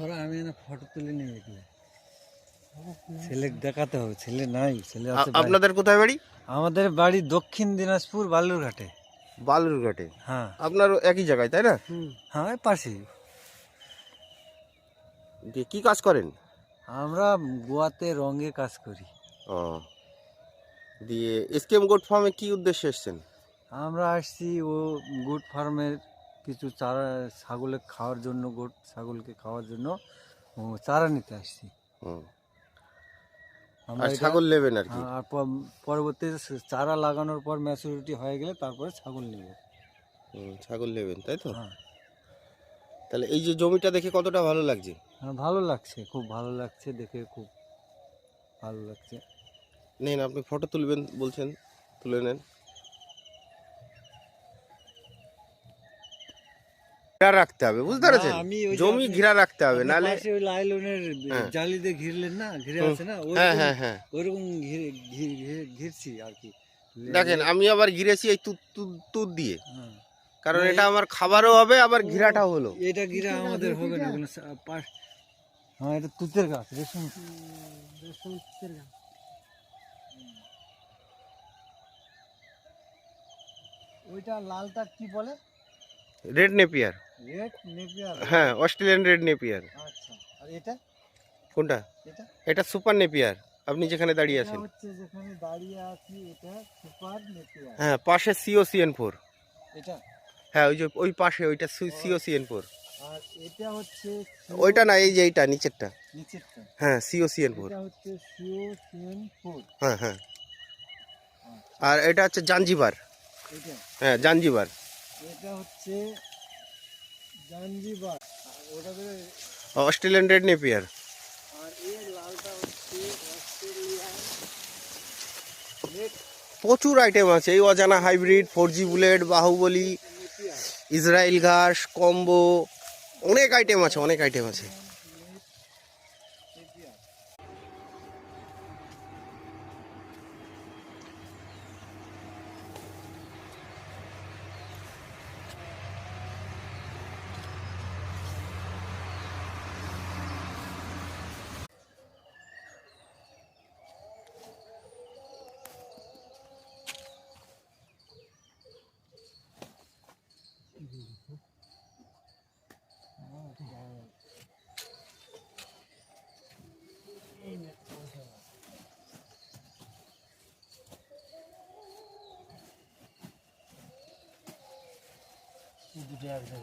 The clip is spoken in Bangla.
ধরো আমি না ফটো তুলে নিয়ে গেলে ছেলে দেখাতে হবে, ছেলে নাই, ছেলে আছে। আপনাদের কোথায় বাড়ি? আমাদের বাড়ি দক্ষিণ দিনাজপুর বালুরঘাটে। বালুরঘাটে? হ্যাঁ আপনারও একই জায়গায় তাই না? হ্যাঁ, ওই পাশেই। দিয়ে কি কাজ করেন? আমরা গোয়াতে রঙে কাজ করি। ও, দিয়ে এসকেএম গোট ফার্মে কি উদ্দেশ্যে এসেছেন? আমরা আসছি ও গোট ফার্মের কিছু চারা ছাগলে খাওয়ার জন্য, গোট ছাগলকে খাওয়ার জন্য ও চারা নিতে আসছি। হুম। আমরা আর এটা ছাগল নেবেন আর কি? আর পরবর্তীতে চারা লাগানোর পর ম্যাচুরিটি হয়ে গেলে তারপরে ছাগল নেব। ছাগল নেবেন তাই তো? হ্যাঁ তাহলে এই যে জমিটা দেখে কতটা ভালো লাগছে? হ্যাঁ, ভালো লাগছে, খুব ভালো লাগছে, দেখে খুব ভালো লাগছে। নেন, আপনি ফটো তুলবেন বলছেন, তুলে নেন। ঘেরা রাখতে হবে, বুঝতে পেরেছেন? আমি ওই যে জমি ঘেরা রাখতে হবে, আপনার নাহলে পাশে ওই লাইলনের হ্যাঁ। জালি দিয়ে ঘিরলেন না, ঘিরে আছে না, হ্যাঁ হ্যাঁ হ্যাঁ, ওইরকম ঘিরছি আর কি। দেখেন আমি আবার ঘিরেছি এই তুত তুত তুত দিয়ে, হ্যাঁ, কারণ না, এটা আমার খাবারও হবে আবার ঘিরাটাও হলো। এটা ঘিরা আমাদের হবে না, হ্যাঁ এটা তুতের গাছ, রেশম তুতের গাছ। ওইটা লালটা কি বলে? Red Napier. Red Napier? হ্যাঁ, অস্ট্রেলিয়ান রেড নেপিয়ার। আচ্ছা, আর এটা? কোনটা? এটা এটা সুপার নেপিয়ার, আপনি যেখানে দাঁড়িয়ে এটা আছেন। হচ্ছে যেখানে দাঁড়িয়ে আছি, এটা সুপার নেপিয়ার। হ্যাঁ, পাশে সিওসিএন4। এটা? হ্যাঁ, ওই যে ওই পাশে ওইটা সিওসিএন4। আর এটা হচ্ছে ওইটা না, এই যে এইটা নিচেরটা। নিচেরটা? হ্যাঁ, সিওসিএন4। এটা হচ্ছে সিও-সিএন-4। হ্যাঁ হ্যাঁ। আচ্ছা, আর এটা হচ্ছে জাঞ্জিবার। এটা? হ্যাঁ, জাঞ্জিবার। এটা হচ্ছে জাঞ্জিবার, আর ওটা ধরে, অস্ট্রেলিয়ান রেড নেপিয়ার। আর এর লালটা হচ্ছে অস্ট্রেলিয়ান রেড প্রচুর আইটেম আছে, এই অজানা hybrid, 4G bullet, Baahubali, Napier. Israel ঘাস, কম্বো, অনেক আইটেম আছে, অনেক আইটেম আছে। নেপিয়ার। দুটো এক জায়গায়।